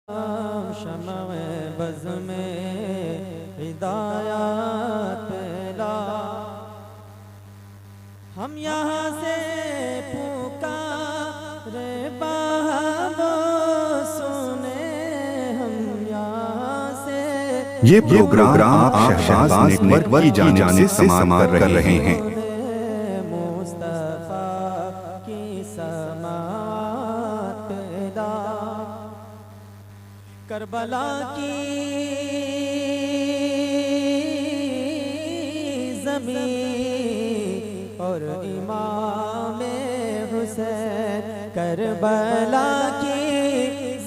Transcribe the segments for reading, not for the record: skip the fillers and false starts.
शमए buzz में हिदायत ला। हम यहाँ से पुकारे बाबो सुने, हम यहाँ से। ये प्रोग्राम आप शहबाज नेटवर्क की जानिब से समाप्त कर रहे हैं। मुस्तफा की समात ला। करबला की ज़मीं और इमाम हुसैन, करबला की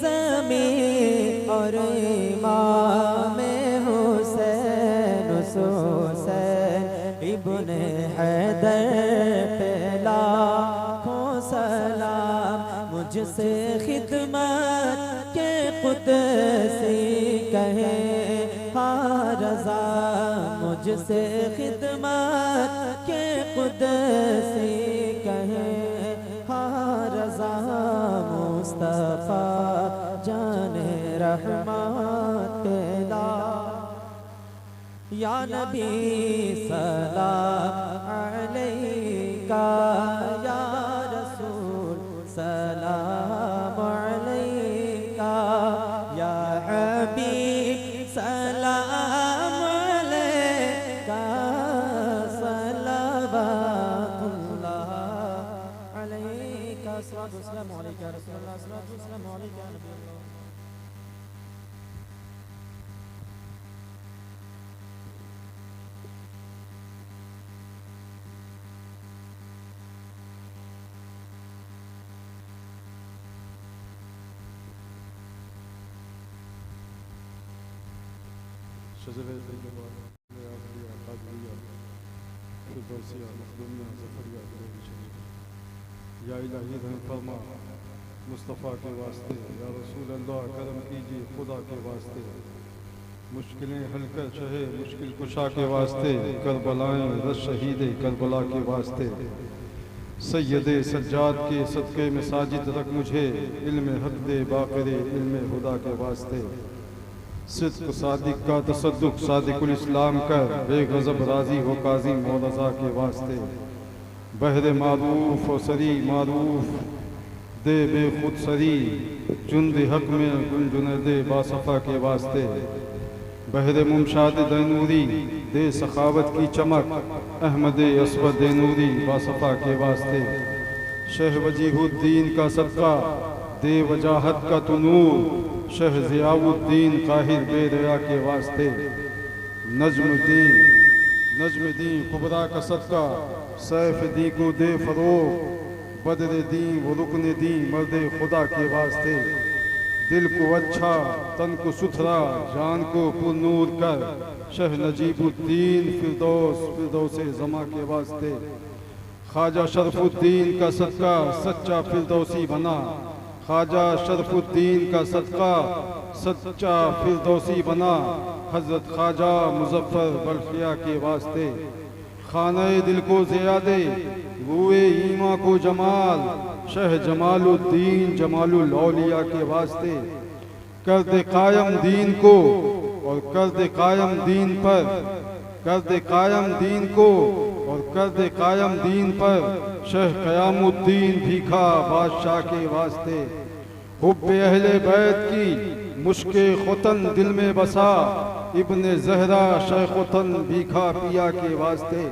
ज़मीं और इमाम हुसैन, हुसैन इब्ने हैदर पे लाखों सलाम। मुझसे खिदमत के कुदसी कहे हाँ रज़ा, मुझसे खिदमत के कुदसी कहे हाँ रज़ा। मुस्तफ़ा जाने रहमत ला। या नबी सलाम अलैका, या रसूल सलाम अलैका, या हबीब सलाम अलैका, सलवातुल्लाह अलैका। सल्लल्लाहु अलैहि रसूलुल्लाह, सल्लल्लाहु अलैहि नबी अल्लाह। शजरे तैयबा में आखिया कादरिया फिरदौसिया मखदूमिया ज़फ़रिया गुरूर या इलाही रहम फरमा मुस्तफ़ा के वास्ते। या रसूल अल्लाह करम कीजिए खुदा के वास्ते। मुश्किलें हल कर शहे मुश्किल कुशा के वास्ते। करबलाएं रश शहीद करबला के वास्ते। सैयदे सज्जाद के सदक़े में साजिद रख मुझे, इल्म हक़ दे बाक़िरे इल्म हुदा के वास्ते। सिद्क़ सादिक का तसद्दुक़ सादिकुल इस्लाम कर, बेगज़ब राज़ी हो काज़ी मौलज़ा के वास्ते। बहरे मारूफ और सरी मारूफ दे बेखुद सरी, जुन्द हक़ में गुंजुन दे बासफ़ा के वास्ते। बहरे मुमशाद दैनूरी दे सखावत की चमक, अहमद अस्वद दैनूरी बासफ़ा के वास्ते। शह वजीहुद्दीन का सदका दे वजाहत का तो नूर, शह ज़ियाउद्दीन काहिर बेदया के वास्ते। नज्म दी कुबरा का सदका, सैफ दी को दे फ़रोग़, बदर दी वो रुकन दी मर्द खुदा के वास्ते। दिल को अच्छा तन को सुथरा जान को पुरनूर कर, शह नजीबुद्दीन फिरदौस ज़मा के वास्ते। ख्वाजा शरफुद्दीन का सदका सच्चा फिरदौसी बना, ख्वाजा शरफुद्दीन का सदका सच्चा फिरदौसी बना। हज़रत ख्वाजा मुज़फ़्फ़र बल्खिया के वास्ते। खाने दिल को ज़ियादे रूए ईमा को जमाल, शह जमालुद्दीन जमालुल औलिया के वास्ते। कर दे कायम दीन को और कर दे कायम दीन पर, कर दे कायम दीन को और कर दे कायम दीन पर, शह क़यामुद्दीन भीखा बादशाह के वास्ते। हुब्बे अहले बैत की मुश्के खुतन दिल में बसा, इब्ने ज़हरा शेख़ुतन भीखा पिया के वास्ते।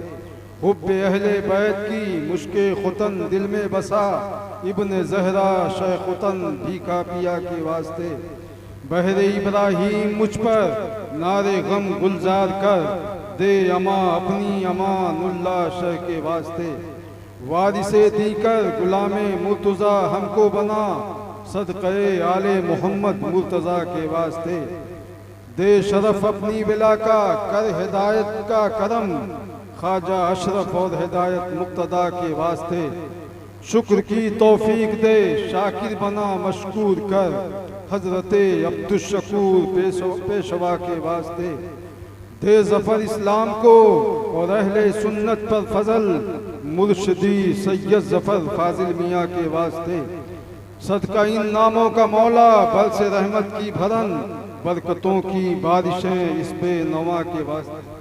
हुब्बे अहले बैत की मुश्के खुतन दिल में बसा, इब्ने ज़हरा शेख़ुतन भीखा पिया के वास्ते। बहरे इब्राहीम मुझ पर नारे गम गुलजार कर, दे अमा अपनी अमानुल्ला शह के वास्ते। वारिसे दीकर गुलामे मुर्तज़ा हमको बना, सदक़े आले मोहम्मद मुर्तज़ा के वास्ते। दे शरफ अपनी विला का कर हिदायत का करम, ख्वाजा अशरफ और हिदायत मुक्तदा के वास्ते। शुक्र की तौफीक दे शाकिर बना मशकूर कर, हज़रते अब्दुश्शकूर पेशवा के वास्ते। दे ज़फ़र इस्लाम को और अहले सुन्नत पर फजल, मुर्शिदी सैयद ज़फ़र फाजिल मियाँ के वास्ते। सदका इन नामों का मौला बल से रहमत की भरन, बरकतों की बारिशें इस पे नवा के वास्ते।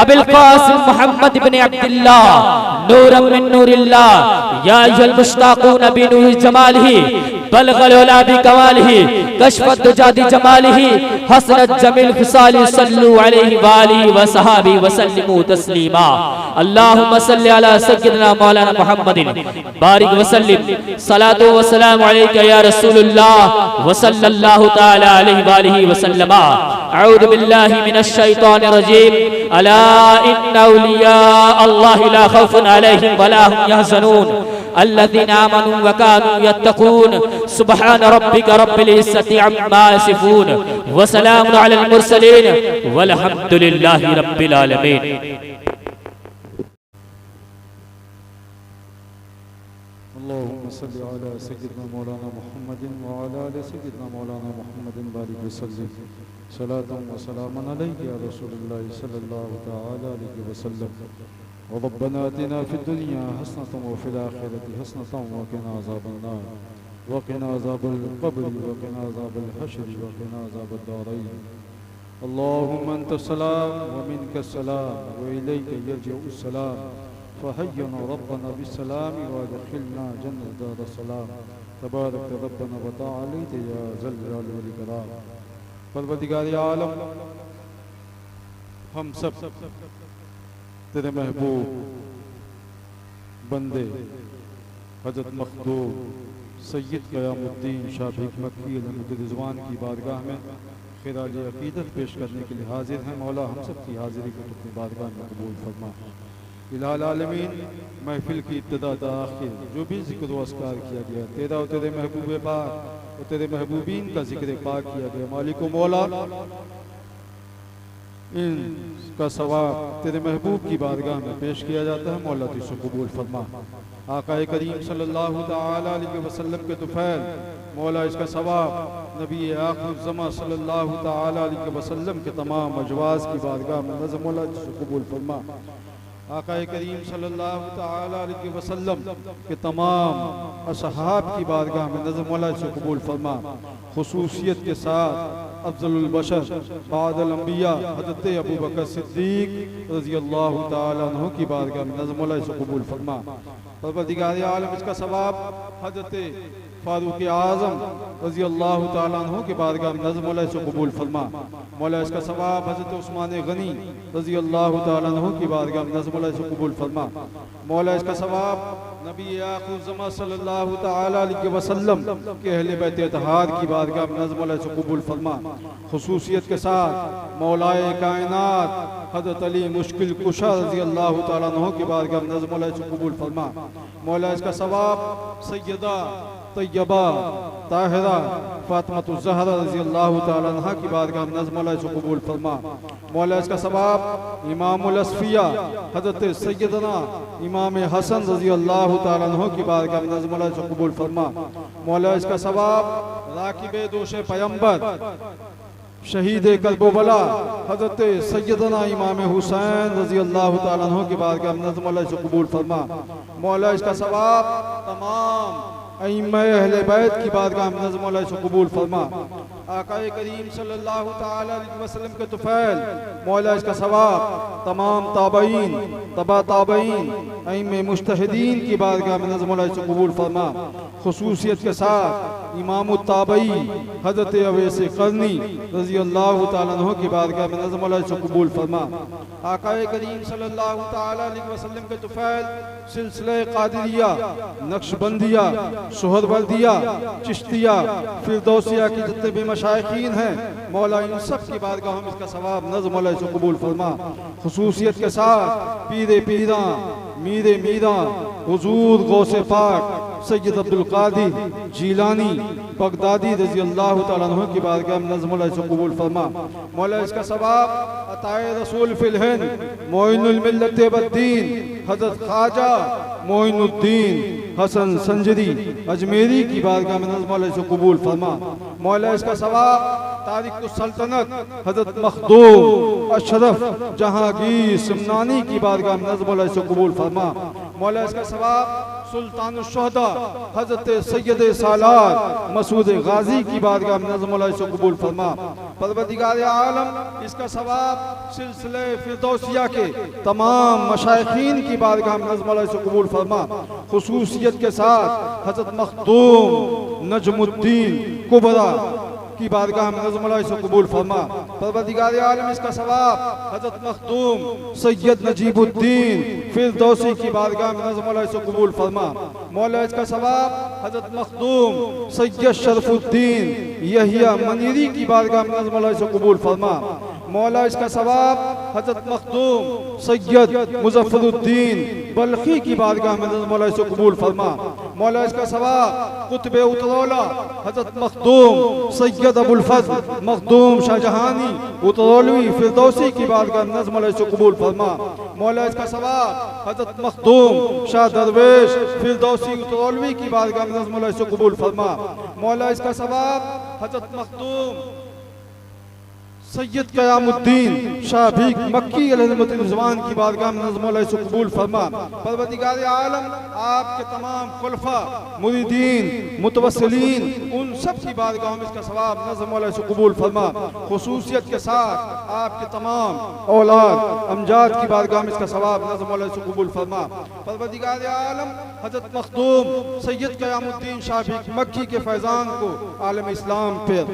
अबुल कासिम मोहम्मद इब्न अब्दुल्लाह नूरम मिन नूरिल्लाह या अय्युहल मुश्ताक़ून बिनूर जमालिही बलगल उला बिकमालिही कशफत दुजादी जमालिही हसनत जमील खिसाली सल्लु अलैहि व आलिहि व सहाबी व सल्लिमू तस्लीमा अल्लाहुम्मा सल्लि अला सय्यिदिना मौलाना मुहम्मदिन बारिक व सल्लिम सलातु व सलामु अलैका या रसूलुल्लाह व सल्लल्लाहु तआला अलैहि व आलिहि व सल्लमा अऊज़ु बिल्लाहि मिनश शैतानिर रजीम अला इन्ना औलिया अल्लाहि ला खौफुन अलैहिम व ला हुम यहज़नून अल्लज़ीना आमनू व कानू यत्तक़ून सुब्हान रब्बिका रब्बिल इज़्ज़ति अम्मा यसिफून व सलामुन अलल मुरसलीन वल्हम्दुलिल्लाहि रब्बिल आलमीन। अल्लाहुम्मा सल्लि अला सय्यिदिना मौलाना मुहम्मदिन व अला आलि सय्यिदिना मौलाना मुहम्मदिन बारिक व सल्लिम सलातन व सलामन अलैका या रसूलल्लाह सल्लल्लाहु तआला अलैहि वसल्लम। रब्बना आतिना फिद दुनिया हसनतन व फिल आखिरति हसनतन व क़िना अज़ाबन नार व क़िना अज़ाबल क़ब्र व क़िना अज़ाबल हश्र व क़िना अज़ाबद दारैन। अल्लाहुम्मा अंतस सलाम व मिनकस सलाम व इलैका यरजिउस सलाम फ़हय्यिना रब्बना बिस्सलाम व अदखिलना जन्नत दारस्सलाम तबारक रब्बना व तआलैत या ज़ल जलाली वल इकराम। परवरदिगार आलम, हम सब तेरे महबूब बंदे हज़रत मखदूम सैयद क़यामुद्दीन शाह हिकमती रिज़वान की बारगाह में खिराज अक़ीदत पेश करने के लिए हाजिर हैं। मौला हम सब की हाजिरी को अपनी बारगाह में कबूल फरमा। इलाहुल आलमीन, महफिल की इब्तिदा ता आखिर जो भी ज़िक्र व अस्कार किया गया, तेरा और तेरे महबूब पाक और तेरे महबूबीन का ज़िक्र पाक किया गया। मालिक व मौला, इनका सवाब तेरे महबूब की बारगाह में पेश किया जाता है। मौला तू इसे कबूल फरमा। आक़ाए करीम सल्लल्लाहु तआला अलैहि वसल्लम के तुफ़ैल, मौला इसका सवाब नबी आखिर ज़मा सल्लल्लाहु तआला अलैहि वसल्लम के तमाम अजवाज़ की बारगाह में नज़र मौला इसे कबूल फरमा। आक़ाए करीम सल्लल्लाहु तआला अलैहि वसल्लम के तमाम असहाब की बारगाह में नज़र मौला इसे कबूल फरमा। खुसूसियत के साथ अफ़ज़लुल बशर बादल अंबिया हज़रत अबू बकर सिद्दीक़ रज़ियल्लाहु तआला अन्हु की बारगाह में नज़र मौला इसे कबूल फरमा। परवरदिगार आलम, इसका सवाब हज़रत फारूक आज़म रज़ियल्लाहु तआला अन्हु के बारगाह में नज़र मौला इसे कबूल फरमा। मौला इसका सवाब हज़रत उस्मान गनी रज़ियल्लाहु तआला अन्हु की बारगाह में नज़र मौला इसे कबूल फरमा। मौला इसका सवाब नबी आखिर ज़मा सल्लल्लाहु तआला अलैहि वसल्लम के अहले बैत अतहार की बारगाह में नज़र मौला इसे कबूल फरमा। खुसूसियत के साथ मौलाए कायनात हज़रत अली मुश्किल कुशा रज़ियल्लाहु तआला अन्हु की बारगाह में नज़र मौला इसे कबूल फरमा। मौला इसका सवाब सैयदा तैयबा ताहिरा फातिमा ज़हरा रज़ियल्लाहु तआला अन्हा की बारगाह में नज़र मौला इसे कबूल फरमा। मौला इसका सवाब इमामुल अस्फिया हज़रत सैयदना इमाम हसन रज़ियल्लाहु तआला अन्हु की बारगाह में नज़र मौला इसे कबूल फरमा। मौला इसका सवाब राकिबे दोशे पैगंबर शहीद करबला हज़रत सैयदना इमाम हुसैन रज़ियल्लाहु तआला अन्हु की बारगाह में नज़र मौला इसे कबूल फरमा। मौला इसका सवाब तमाम अइम्मा अहले बैत की बारगाह में नज़र मौला इसे कबूल फरमा। आक़ाए करीम सल्लल्लाहु तआला अलैहि वसल्लम के तुफ़ैल, मौला इसका सवाब तमाम ताबईन तबा ताबईन अइम्मे मुज्तहिदीन की बारगाह में नज़र मौला इसे कबूल फरमा। खुसूसियत के साथ इमाम ताबई हज़रत अवैस क़रनी रज़ियल्लाहु तआला अन्हु की बारगाह में नज़र मौला इसे कबूल फरमा। आक़ाए करीम सल्लल्लाहु तआला अलैहि वसल्लम के तुफ़ैल सिलसिले क़ादिरिया, नक्शबंदिया, सुहरवर्दिया, चिश्तिया, फिरदौसिया की जितने भी मशाइखीन हैं, मौला इन सब की बारगाह में इसका सवाब नज़र मौला इसे कबूल फरमा। खुसूसियत के साथ पीरे पीरा मीरे मीरा हुजूर गौसे पाक सैयद अब्दुल कादिर जीलानी बगदादी रज़ियल्लाहु तआला अन्हु की बारगाह में नज़र मौला इसे कबूल फरमा। मौला इसका सवाब अताए रसूल फिल हिंद मोइनुल मिल्लत वद्दीन हज़रत ख्वाजा मोइनुद्दीन हसन संजरी अजमेरी की बारगाह में नज़र मौला इसे कबूल फरमा। मौला इसका सवाब तारिक सल्तनत हज़रत मखदूम अशरफ जहांगीर सिमनानी की बारगाह में नज़र मौला इसे कबूल फरमा। मौला इसका सवाब सुल्तान शुहदा हजरत सैयद सालार मसूद गाजी की बारगाह में नज़्म से कबूल फरमा। परवरदिगार आलम इसका सवाब सिलसिले फिरदौसिया के तमाम मशाइखीन की बारगाह में नज़्म से कबूल फरमा। खुसूसियत के साथ हजरत मखदूम नजमुद्दीन कुबरा की बारगाह में नज़्म से कबूल फरमा। परवरदिगार आलम इसका सवाब हजरत मखदूम सैयद नजीबुद्दीन फिरदौसी की बारगाह में नज़्म से कबूल फरमा। मौला इसका सवाब हजरत मखदूम सैयद शरफुद्दीन यहिया मनीरी की बारगाह में नज़्म से कबूल फरमा। मौला इसका सवाब हजरत मखदूम सैयद मुजफ्फरुद्दीन बल्खी की बारगाह में नज़्म से कबूल फरमा। मौला इसका सवाब कुतुब उतरौला हजरत मखदूम सैयद अबुल फज़ल मखदूम शाहजहानी उतरौलवी फिरदौसी की बारगाह में नज़्म से कबूल फरमा। मौला इसका सवाब हजरत मखदूम शाह दरवेश फिरदौसी उतरौलवी की बारगाह में नज़्म से कबूल फरमा। मौला इसका सवाब हजरत मखदूम सैयद क़यामुद्दीन शाह भीख मक्की अलैहिस्सलाम की बारगाह में नज़्म से कबूल फरमा। परवरदिगार आलम आपके तमाम खुलफा मुरीदीन मुतवस्सिलीन उन सब की बारगाह में इसका सवाब नज़्म से कबूल फरमा। खुसूसियत के साथ आपके तमाम औलाद अमजाद की बारगाह में इसका सवाब नज़्म से कबूल फरमा। परवरदिगार आलम हजरत मखदूम सैयद क़यामुद्दीन शाह भीख मक्की के फैज़ान को आलम इस्लाम पर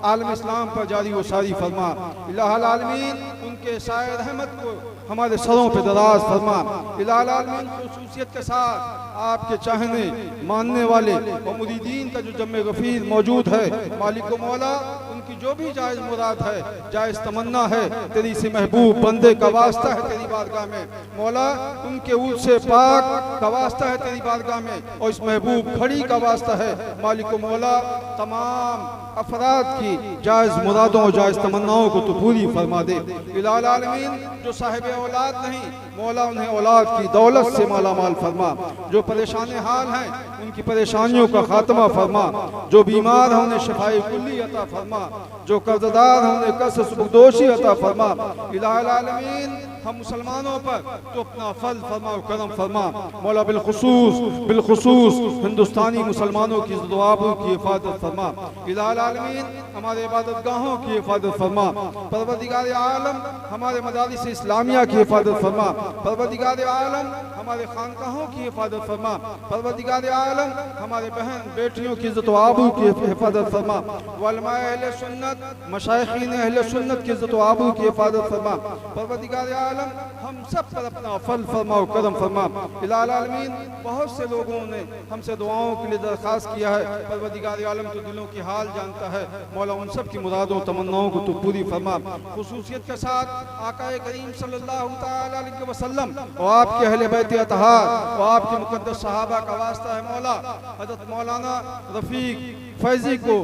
आलम इस्लाम पर जारी व सारी फरमा। इलाहुल आलमीन उनके साए रहमत को हमारे सरों पे दराज फरमा। इलाहुल आलमीन खुसूसियत के साथ आपके चाहने मानने वाले और मुरीदीन का जो जम्मे गफीर मौजूद है, मालिक मौला उनकी जो भी जायज़ मुराद है, जायज़ तमन्ना है, तेरी से महबूब बंदे का वास्ता है तेरी बारगाह में। मौला उनके ऊल से पाक का वास्ता है तेरी बारगाह में, और इस महबूब खड़ी का वास्ता है। मालिक मौला तमाम अफराद की जायज़ मुरादों और जायज़ तमन्नाओं को तो पूरी फरमा दे। इलाहुल आलमीन जो साहिब औलाद नहीं, मौला उन्हें औलाद की दौलत से माला माल फरमा। जो परेशान हाल हैं उनकी परेशानियों का खात्मा फरमा। जो बीमार हैं उन्हें शिफाए कुल्ली अता फरमा। जो कर्जदार हैं उन्हें कसर सुबुकदोशी अता फरमा। इलाहुल आलमीन हम मुसलमानों पर तो अपना फल फरमा और करम फरमा। मौला बिलखुसूस हिंदुस्तानी मुसलमानों की दुआओं की हिफाजत फरमा। इलाहुल आलमीन हमारे इबादतगाहों की हिफाजत फरमा। परवरदिगार आलम हमारे मदारिस इस्लामिया की हिफाजत फरमा। परवरदिगार आलम हमारे खानकाहों की हिफाजत फरमा। परवरदिगार आलम हमारे बहन बेटियों की इज्जत व आबरू की हिफाजत फरमा। उलमाए अहले सुन्नत मशाइखीन अहले सुन्नत की इज्जत व आबरू की हिफाजत फरमा। परवरदिगार आलम हम सब पर अपना फल फरमा और करम फरमा। इलाहुल आलमीन बहुत से लोगों ने हमसे दुआओं के लिए दरख्वास्त किया है। परवरदिगार आलम तो दिलों की हाल जानता है। मौला उन सब की मुरादों तमन्नाओं को तो पूरी फरमा। खुसूसियत के साथ आका करीम सल्लल्लाहु तआला अलैहि वसल्लम और आपके अहले बैत अतहार और आपके मुकद्दस सहाबा का वास्ता है। मौला हजरत मौलाना रफीक फैजी को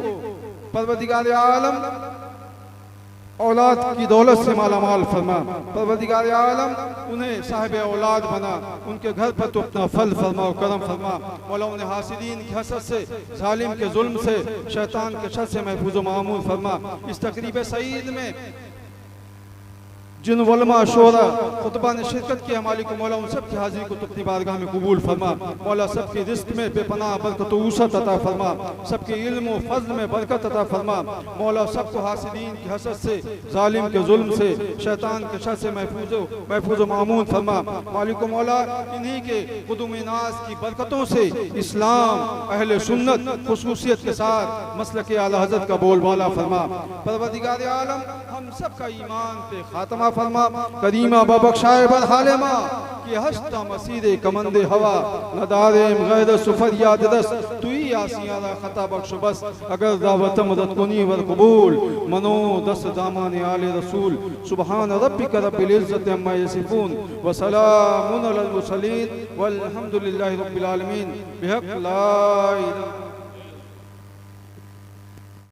परवरदिगार आलम औलाद की दौलत से माला माल फरमा। परवरदिगार आलम उन्हें साहिब औलाद बना। उनके घर पर तो अपना फल फरमा और करम फरमा। मौला उन्हें हासिदीन की हसद से, जालिम के जुल्म से, शैतान के शर से महफूज मामून फरमा। इस तकरीब सईद में जिन उलमा शोरा खुतबा ने शिरकत किया, मालिक मौला उन सब की हाजिरी को तो अपनी बारगाह में कबूल फरमा। मौला सबके रिस्क में बेपनाह बरकत व वसअत अता फरमा। सबके इल्म व फज़ल में बरकत अता फरमा। मौला सबको हासिदीन की हसद से, जालिम के जुल्म से, शैतान के शर से महफूज मामून फरमा। मालिक मौला इन्हीं के कुदुम नाज की बरकतों से इस्लाम अहले सुन्नत खुसूसियत के साथ मसलक आला हज़रत का बोलबाला फरमा। परवरदिगार आलम हम सब का ईमान पे खात्मा फरमा। करीमा बबख्शाए बर हालिमा कि हस्ता मसीदे कमंदे हवा नदारे गैर सुफर याद दस तुई आसियाना खता बख्श बस। अगर दावत मदद कुनी वर कबूल मनो दस दामान आले रसूल। सुबहान रब्बिक रब्बिल इज्जति अम्मा यसिफून व सलामुन अलल मुरसलीन वल्हम्दुलिल्लाहि रब्बिल आलमीन। बिहक़ ला इलाहा